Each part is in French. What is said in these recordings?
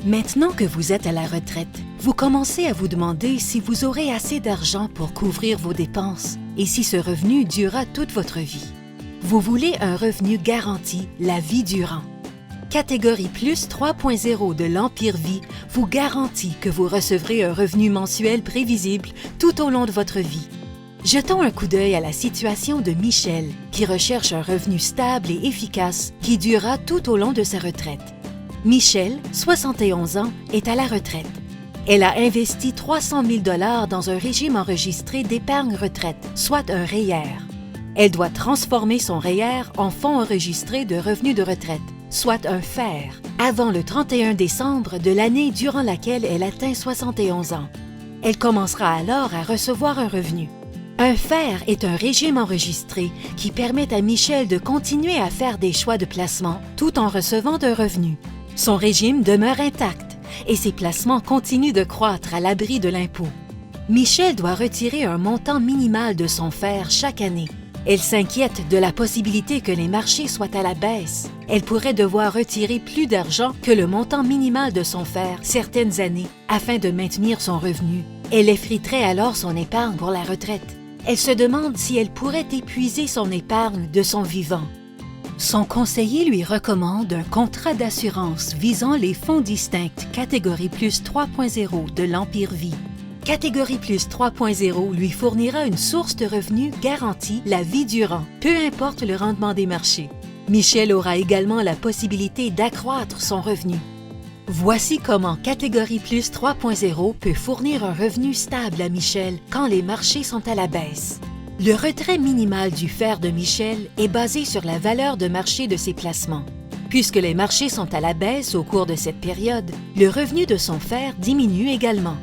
Maintenant que vous êtes à la retraite, vous commencez à vous demander si vous aurez assez d'argent pour couvrir vos dépenses et si ce revenu durera toute votre vie. Vous voulez un revenu garanti la vie durant. Catégorie Plus 3.0 de l'Empire Vie vous garantit que vous recevrez un revenu mensuel prévisible tout au long de votre vie. Jetons un coup d'œil à la situation de Michelle, qui recherche un revenu stable et efficace qui durera tout au long de sa retraite. Michelle, 71 ans, est à la retraite. Elle a investi 300 000 $ dans un régime enregistré d'épargne retraite, soit un REER. Elle doit transformer son REER en fonds enregistré de revenus de retraite, soit un FER, avant le 31 décembre de l'année durant laquelle elle atteint 71 ans. Elle commencera alors à recevoir un revenu. Un FER est un régime enregistré qui permet à Michelle de continuer à faire des choix de placement tout en recevant un revenu. Son régime demeure intact et ses placements continuent de croître à l'abri de l'impôt. Michelle doit retirer un montant minimal de son FER chaque année. Elle s'inquiète de la possibilité que les marchés soient à la baisse. Elle pourrait devoir retirer plus d'argent que le montant minimal de son FER certaines années afin de maintenir son revenu. Elle effriterait alors son épargne pour la retraite. Elle se demande si elle pourrait épuiser son épargne de son vivant. Son conseiller lui recommande un contrat d'assurance visant les fonds distincts Catégorie Plus 3.0 de l'Empire Vie. Catégorie Plus 3.0 lui fournira une source de revenus garantie la vie durant, peu importe le rendement des marchés. Michelle aura également la possibilité d'accroître son revenu. Voici comment Catégorie Plus 3.0 peut fournir un revenu stable à Michelle quand les marchés sont à la baisse. Le retrait minimal du FER de Michelle est basé sur la valeur de marché de ses placements. Puisque les marchés sont à la baisse au cours de cette période, le revenu de son FER diminue également.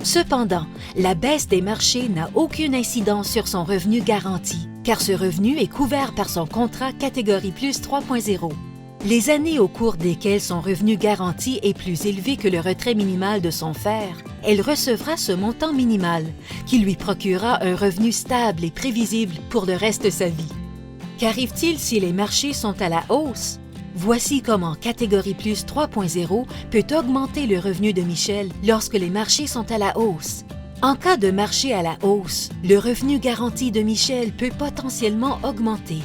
Cependant, la baisse des marchés n'a aucune incidence sur son revenu garanti, car ce revenu est couvert par son contrat Catégorie Plus 3.0. Les années au cours desquelles son revenu garanti est plus élevé que le retrait minimal de son FER, elle recevra ce montant minimal, qui lui procurera un revenu stable et prévisible pour le reste de sa vie. Qu'arrive-t-il si les marchés sont à la hausse? Voici comment Catégorie Plus 3.0 peut augmenter le revenu de Michelle lorsque les marchés sont à la hausse. En cas de marché à la hausse, le revenu garanti de Michelle peut potentiellement augmenter.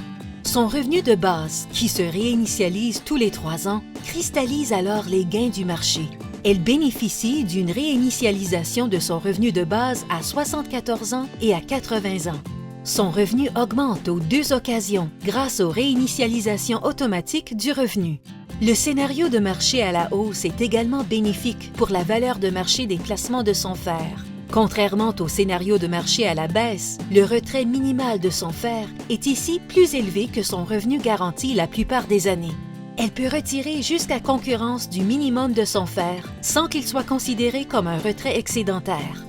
Son revenu de base, qui se réinitialise tous les 3 ans, cristallise alors les gains du marché. Elle bénéficie d'une réinitialisation de son revenu de base à 74 ans et à 80 ans. Son revenu augmente aux 2 occasions grâce aux réinitialisations automatiques du revenu. Le scénario de marché à la hausse est également bénéfique pour la valeur de marché des placements de son FER. Contrairement au scénario de marché à la baisse, le retrait minimal de son FER est ici plus élevé que son revenu garanti la plupart des années. Elle peut retirer jusqu'à concurrence du minimum de son FER sans qu'il soit considéré comme un retrait excédentaire.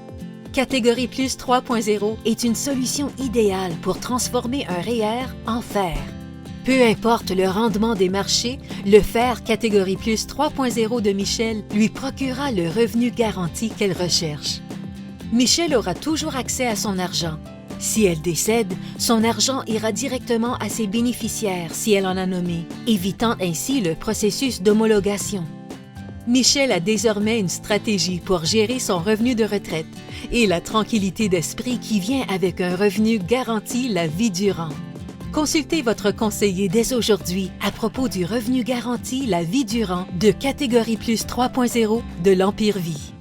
Catégorie Plus 3.0 est une solution idéale pour transformer un REER en FER. Peu importe le rendement des marchés, le FER Catégorie Plus 3.0 de Michelle lui procurera le revenu garanti qu'elle recherche. Michelle aura toujours accès à son argent. Si elle décède, son argent ira directement à ses bénéficiaires si elle en a nommé, évitant ainsi le processus d'homologation. Michelle a désormais une stratégie pour gérer son revenu de retraite et la tranquillité d'esprit qui vient avec un revenu garanti la vie durant. Consultez votre conseiller dès aujourd'hui à propos du revenu garanti la vie durant de Catégorie Plus 3.0 de l'Empire Vie.